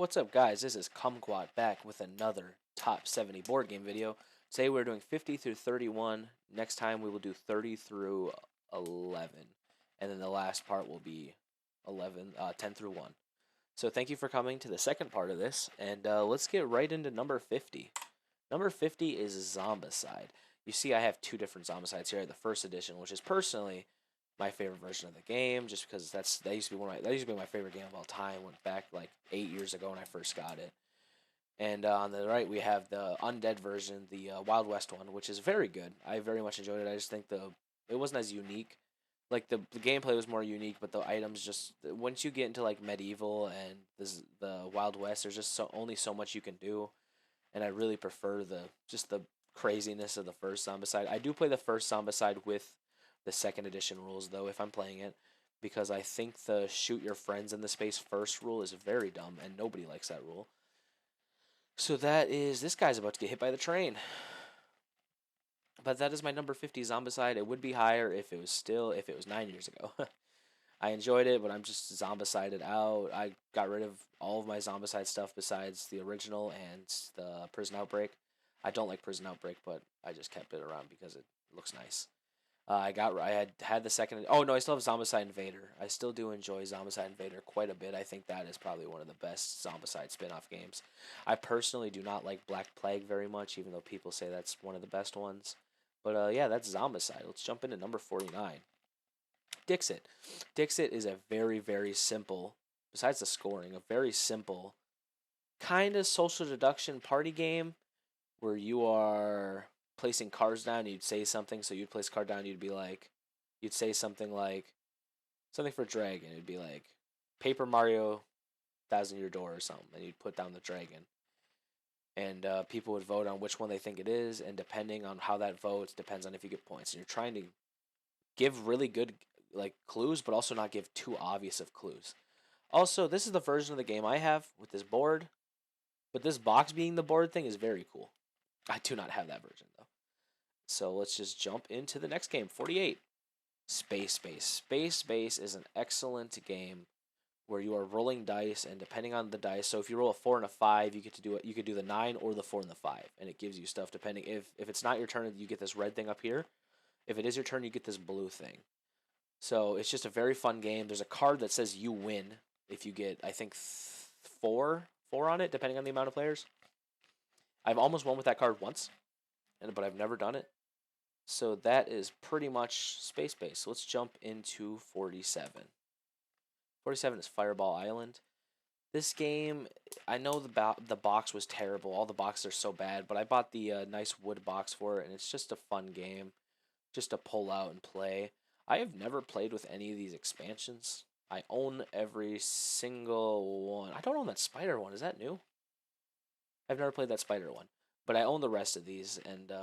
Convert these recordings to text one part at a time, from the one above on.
What's up, guys? This is Kumquat back with another top 70 board game video. Today we're doing 50 through 31. Next time we will do 30 through 11. And then the last part will be 10 through 1. So thank you for coming to the second part of this. And let's get right into number 50. Number 50 is Zombicide. You see, I have two different Zombicides here. The first edition, which is personally my favorite version of the game, just because that used to be my favorite game of all time. Went back like 8 years ago when I first got it. And on the right we have the undead version, the Wild West one, which is very good. I very much enjoyed it. I just think it wasn't as unique. Like the gameplay was more unique, but the items just once you get into like medieval and the Wild West, there's just only so much you can do, and I really prefer the craziness of the first Zombicide. I do play the first Zombicide with the second edition rules though if I'm playing it, because I think the shoot your friends in the space first rule is very dumb and nobody likes that rule. So this guy's about to get hit by the train. But that is my number 50 Zombicide. It would be higher if it was 9 years ago. I enjoyed it, but I'm just Zombicided out. I got rid of all of my Zombicide stuff besides the original and the Prison Outbreak. I don't like Prison Outbreak, but I just kept it around because it looks nice. I had the second. Oh no, I still have Zombicide Invader. I still do enjoy Zombicide Invader quite a bit. I think that is probably one of the best Zombicide spin-off games. I personally do not like Black Plague very much, even though people say that's one of the best ones. But yeah, that's Zombicide. Let's jump into number 49. Dixit. Dixit is a very, very simple, besides the scoring, a very simple kind of social deduction party game where you are placing cards down. You'd say something, so you'd place a card down. You'd say something like something for dragon. It'd be like Paper Mario, Thousand Year Door or something, and you'd put down the dragon. And people would vote on which one they think it is, and depending on how that votes, depends on if you get points. And you're trying to give really good like clues, but also not give too obvious of clues. Also, this is the version of the game I have with this board, but this box being the board thing is very cool. I do not have that version though. So let's just jump into the next game, 48. Space Base. Space Base is an excellent game where you are rolling dice, and depending on the dice, so if you roll a 4 and a 5, you get to do it. You could do the 9 or the 4 and the 5, and it gives you stuff depending. If it's not your turn, you get this red thing up here. If it is your turn, you get this blue thing. So it's just a very fun game. There's a card that says you win if you get, I think, four on it, depending on the amount of players. I've almost won with that card once, but I've never done it. So that is pretty much Space Base. So let's jump into 47. 47 is Fireball Island. This game, I know the box was terrible. All the boxes are so bad, but I bought the nice wood box for it, and it's just a fun game just to pull out and play. I have never played with any of these expansions. I own every single one. I don't own that spider one. Is that new? I've never played that spider one, but I own the rest of these, and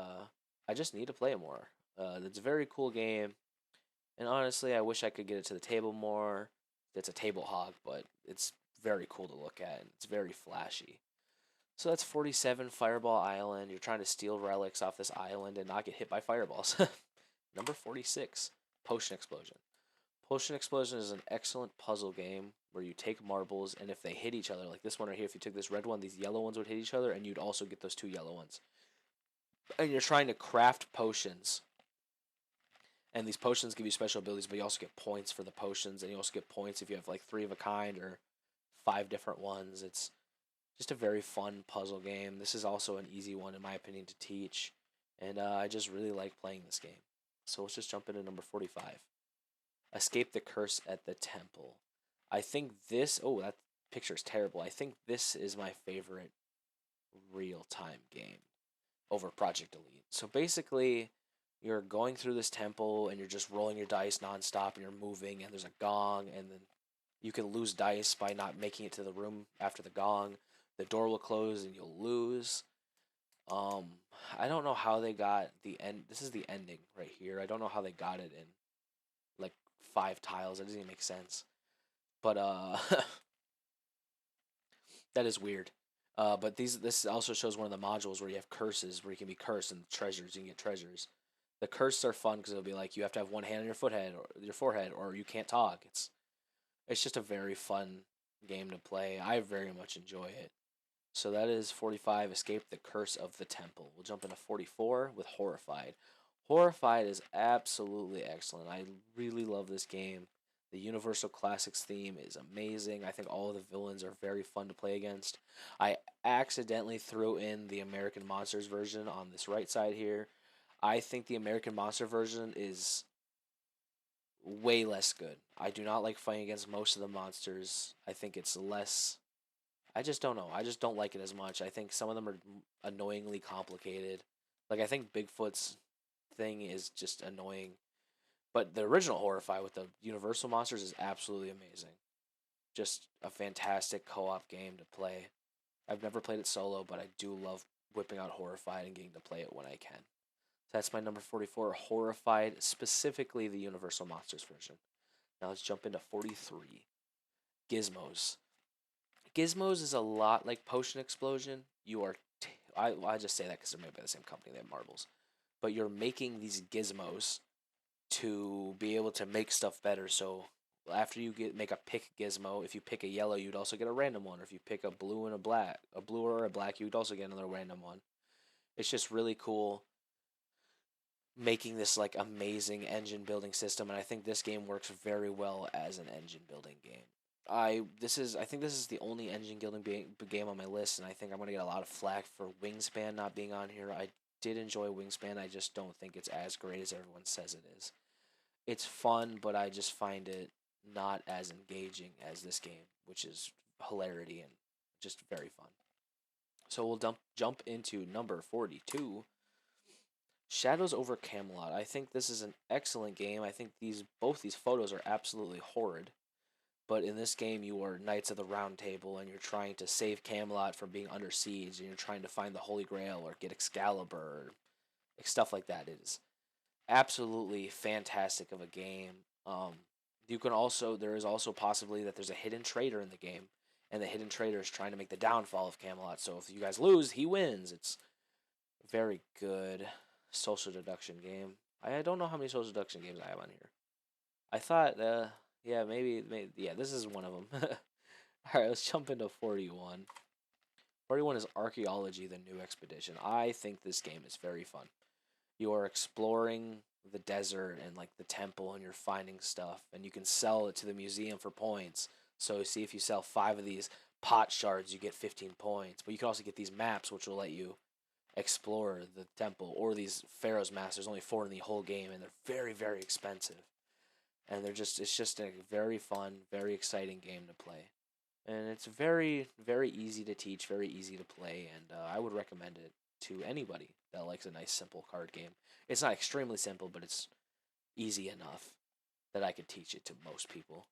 I just need to play it more. It's a very cool game, and honestly, I wish I could get it to the table more. It's a table hog, but it's very cool to look at, and it's very flashy. So that's 47, Fireball Island. You're trying to steal relics off this island and not get hit by fireballs. Number 46, Potion Explosion. Potion Explosion is an excellent puzzle game where you take marbles, and if they hit each other, like this one right here, if you took this red one, these yellow ones would hit each other, and you'd also get those two yellow ones. And you're trying to craft potions. And these potions give you special abilities, but you also get points for the potions, and you also get points if you have like 3 of a kind or 5 different ones. It's just a very fun puzzle game. This is also an easy one, in my opinion, to teach. And I just really like playing this game. So let's just jump into number 45. Escape the Curse at the Temple. I think this... Oh, that picture is terrible. I think this is my favorite real-time game over Project Elite. So basically, you're going through this temple, and you're just rolling your dice nonstop, and you're moving, and there's a gong, and then you can lose dice by not making it to the room after the gong. The door will close, and you'll lose. I don't know how they got the end. This is the ending right here. I don't know how they got it in like 5 tiles. It doesn't even make sense. But that is weird. But this also shows one of the modules where you have curses, where you can be cursed, and treasures. You can get treasures. The curses are fun because it'll be like you have to have one hand on your forehead, or you can't talk. It's just a very fun game to play. I very much enjoy it. So that is 45, Escape the Curse of the Temple. We'll jump into 44 with Horrified. Horrified is absolutely excellent. I really love this game. The Universal Classics theme is amazing. I think all of the villains are very fun to play against. I accidentally threw in the American Monsters version on this right side here. I think the American Monster version is way less good. I do not like fighting against most of the monsters. I think it's less. I just don't know. I just don't like it as much. I think some of them are annoyingly complicated. Like I think Bigfoot's thing is just annoying. But the original Horrify with the Universal monsters is absolutely amazing. Just a fantastic co-op game to play. I've never played it solo, but I do love whipping out Horrified and getting to play it when I can. So that's my number 44, Horrified, specifically the Universal Monsters version. Now let's jump into 43, Gizmos. Gizmos is a lot like Potion Explosion. You are, I just say that because they're made by the same company. They have marbles, but you're making these gizmos to be able to make stuff better. So after you make a pick gizmo, if you pick a yellow, you'd also get a random one. Or if you pick a blue and a blue or a black, you'd also get another random one. It's just really cool making this like amazing engine building system, and I think this game works very well as an engine building game. I think this is the only engine building game on my list, and I think I'm gonna get a lot of flack for Wingspan not being on here. I did enjoy Wingspan. I just don't think it's as great as everyone says it is. It's fun, but I just find it not as engaging as this game, which is hilarity and just very fun. So we'll jump into number 42, Shadows over Camelot. I think this is an excellent game. I think both these photos are absolutely horrid. But in this game, you are Knights of the Round Table, and you're trying to save Camelot from being under siege, and you're trying to find the Holy Grail or get Excalibur, or stuff like that. It is absolutely fantastic of a game. You can also there is also possibly that there's a hidden traitor in the game, and the hidden traitor is trying to make the downfall of Camelot. So if you guys lose, he wins. It's very good social deduction game. I don't know how many social deduction games I have on here. I thought, yeah, maybe, yeah, this is one of them. All right, let's jump into 41. 41 is Archaeology, the New Expedition. I think this game is very fun. You are exploring the desert and like the temple, and you're finding stuff, and you can sell it to the museum for points. So see, if you sell 5 of these pot shards, you get 15 points. But you can also get these maps, which will let you explore the temple, or these Pharaoh's maps. There's only 4 in the whole game, and they're very, very expensive. And it's just a very fun, very exciting game to play. And it's very, very easy to teach, very easy to play, and I would recommend it to anybody that likes a nice, simple card game. It's not extremely simple, but it's easy enough that I could teach it to most people.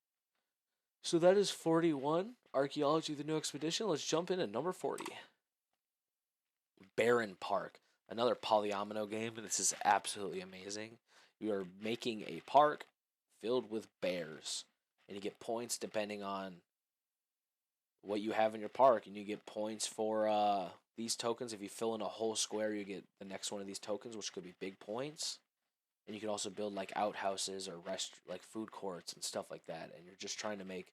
So that is 41, Archaeology, the New Expedition. Let's jump in at number 40. Barren Park, another polyomino game, and this is absolutely amazing. You are making a park filled with bears, and you get points depending on what you have in your park, and you get points for these tokens. If you fill in a whole square, you get the next one of these tokens, which could be big points. And you can also build like outhouses or like food courts and stuff like that, and you're just trying to make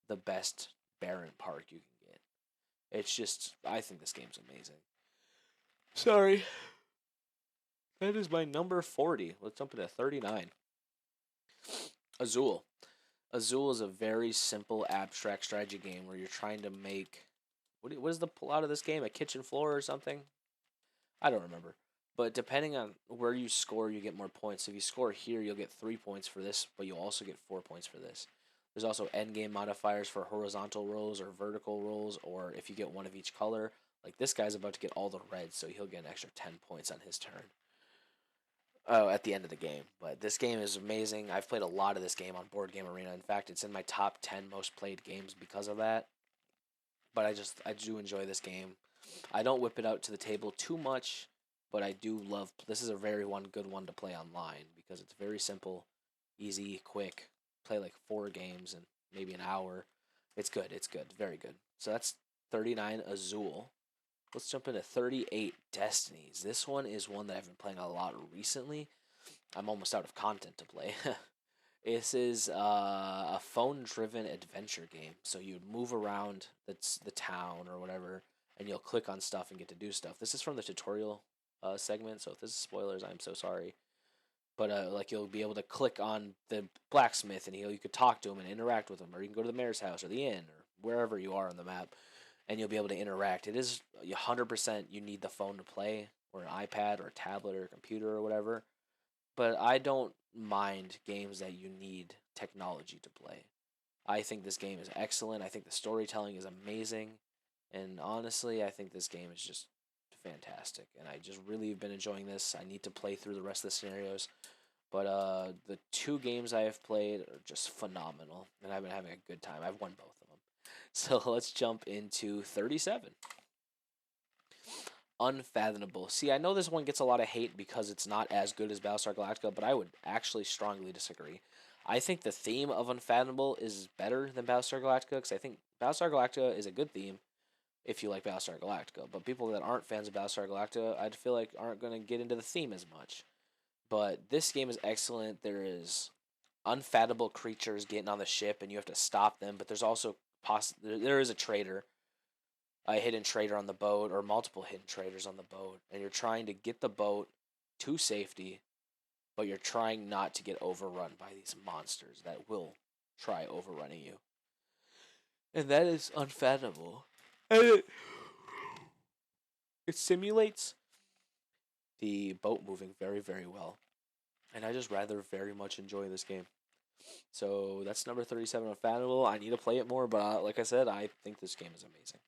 the best barren park you can get. It's just, I think this game's amazing. Sorry. That is my number 40. Let's jump into 39. Azul. Azul is a very simple abstract strategy game where you're trying to make, what is the plot of this game? A kitchen floor or something? I don't remember. But depending on where you score, you get more points. If you score here, you'll get 3 points for this, but you'll also get 4 points for this. There's also end game modifiers for horizontal rolls or vertical rolls, or if you get one of each color. Like this guy's about to get all the reds, so he'll get an extra 10 points on his turn. Oh, at the end of the game. But this game is amazing. I've played a lot of this game on Board Game Arena. In fact, it's in my top 10 most played games because of that. But I do enjoy this game. I don't whip it out to the table too much, but I do love, this is a very good one to play online because it's very simple, easy, quick. Play like 4 games in maybe an hour. It's good. It's good. Very good. So that's 39 Azul. Let's jump into 38 Destinies. This one is one that I've been playing a lot recently. I'm almost out of content to play. This is a phone-driven adventure game. So you move around the town or whatever, and you'll click on stuff and get to do stuff. This is from the tutorial segment, so if this is spoilers, I'm so sorry. But like you'll be able to click on the blacksmith, and you could talk to him and interact with him, or you can go to the mayor's house or the inn or wherever you are on the map, and you'll be able to interact. It is 100% you need the phone to play, or an iPad or a tablet or a computer or whatever. But I don't mind games that you need technology to play. I think this game is excellent. I think the storytelling is amazing. And honestly, I think this game is just fantastic. And I just really have been enjoying this. I need to play through the rest of the scenarios. But the two games I have played are just phenomenal. And I've been having a good time. I've won both of them. So let's jump into 37. Unfathomable. See, I know this one gets a lot of hate because it's not as good as Battlestar Galactica, but I would actually strongly disagree. I think the theme of Unfathomable is better than Battlestar Galactica because I think Battlestar Galactica is a good theme if you like Battlestar Galactica, but people that aren't fans of Battlestar Galactica, I feel like aren't going to get into the theme as much. But this game is excellent. There is unfathomable creatures getting on the ship, and you have to stop them. But there's also there is a traitor, a hidden traitor on the boat, or multiple hidden traitors on the boat, and you're trying to get the boat to safety, but you're trying not to get overrun by these monsters that will try overrunning you. And that is unfathomable. And it simulates the boat moving very, very well. And I just rather very much enjoy this game. So that's number 37 Unfathomable. I need to play it more, but like I said, I think this game is amazing.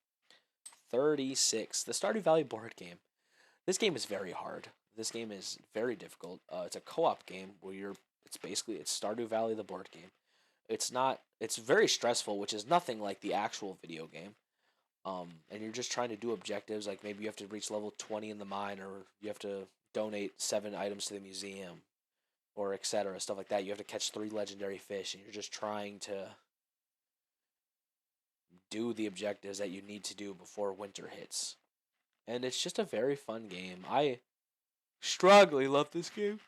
36, the Stardew Valley board game. This game is very hard. This game is very difficult. It's a co-op game where it's Stardew Valley the board game. It's very stressful, which is nothing like the actual video game. And you're just trying to do objectives, like maybe you have to reach level 20 in the mine, or you have to donate 7 items to the museum, or etc. Stuff like that. You have to catch 3 legendary fish, and you're just trying to do the objectives that you need to do before winter hits. And it's just a very fun game. I strongly love this game.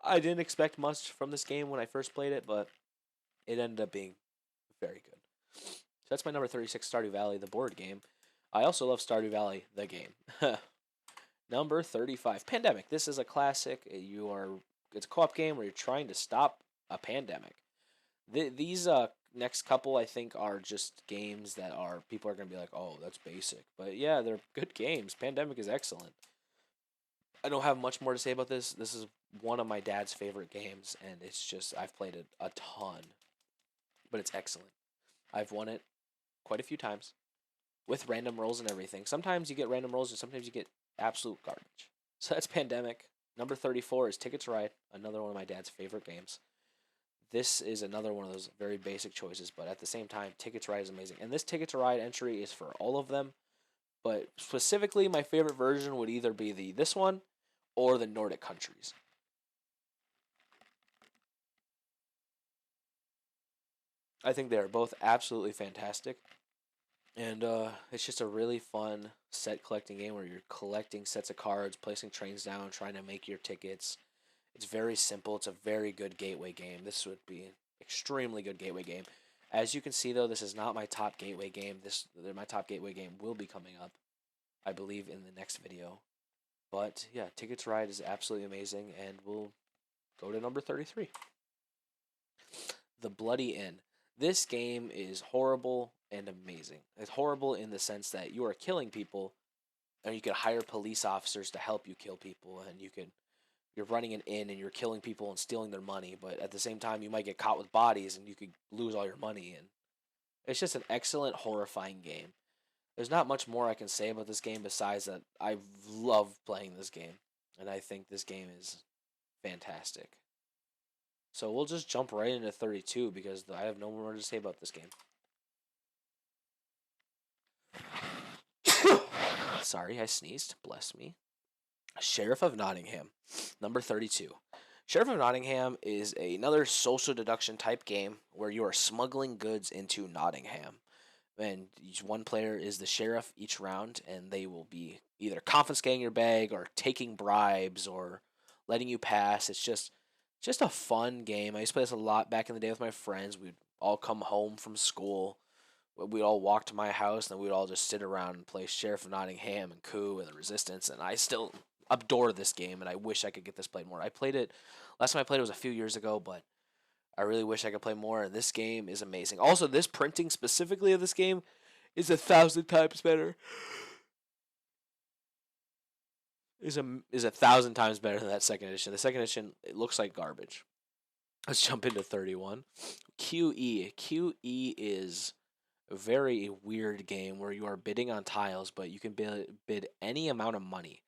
I didn't expect much from this game when I first played it, but it ended up being very good. So that's my number 36, Stardew Valley, the board game. I also love Stardew Valley, the game. Number 35, Pandemic. This is a classic. It's a co-op game where you're trying to stop a pandemic. These next couple, I think, are just games that people are going to be like, oh, that's basic. But yeah, they're good games. Pandemic is excellent. I don't have much more to say about this. This is one of my dad's favorite games, and it's just, I've played it a ton. But it's excellent. I've won it quite a few times with random rolls and everything. Sometimes you get random rolls, and sometimes you get absolute garbage. So that's Pandemic. Number 34 is Ticket to Ride, another one of my dad's favorite games. This is another one of those very basic choices, but at the same time, Ticket to Ride is amazing. And this Ticket to Ride entry is for all of them, but specifically my favorite version would either be this one or the Nordic countries. I think they are both absolutely fantastic. And it's just a really fun set collecting game where you're collecting sets of cards, placing trains down, trying to make your tickets. It's very simple. It's a very good gateway game. This would be an extremely good gateway game. As you can see, though, this is not my top gateway game. My top gateway game will be coming up, I believe, in the next video. But yeah, Ticket to Ride is absolutely amazing, and we'll go to number 33. The Bloody Inn. This game is horrible and amazing. It's horrible in the sense that you are killing people, and you can hire police officers to help you kill people, and you're running an inn and you're killing people and stealing their money, but at the same time you might get caught with bodies and you could lose all your money, and it's just an excellent, horrifying game. There's not much more I can say about this game besides that I love playing this game, and I think this game is fantastic. So we'll just jump right into 32 because I have no more to say about this game. Sorry, I sneezed. Bless me. Sheriff of Nottingham, number 32. Sheriff of Nottingham is another social deduction type game where you are smuggling goods into Nottingham. And each one player is the sheriff each round, and they will be either confiscating your bag or taking bribes or letting you pass. It's just just a fun game. I used to play this a lot back in the day with my friends. We'd all come home from school. We'd all walk to my house, and then we'd all just sit around and play Sheriff of Nottingham and Coup and the Resistance. And I still adore this game, and I wish I could get this played more. I played it last time I played it was a few years ago, but I really wish I could play more. And this game is amazing. Also, this printing specifically of this game is 1,000 times better. Is 1,000 times better than that second edition. The second edition, it looks like garbage. Let's jump into 31. QE. QE is a very weird game where you are bidding on tiles, but you can bid any amount of money.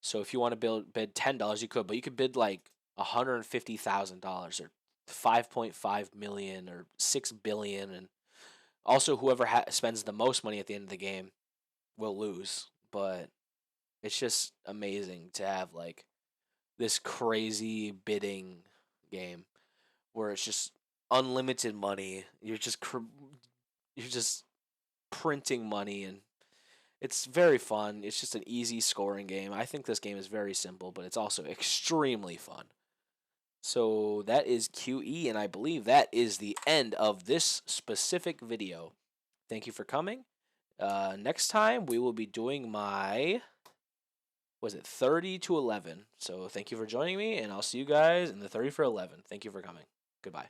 So if you want to bid $10, you could, but you could bid like $150,000 or 5.5 million or 6 billion, and also whoever spends the most money at the end of the game will lose. But it's just amazing to have like this crazy bidding game where it's just unlimited money. You're just printing money, and it's very fun. It's just an easy scoring game. I think this game is very simple, but it's also extremely fun. So that is QE, and I believe that is the end of this specific video. Thank you for coming. Next time we will be doing my 30 to 11. So thank you for joining me, and I'll see you guys in the 30 for 11. Thank you for coming. Goodbye.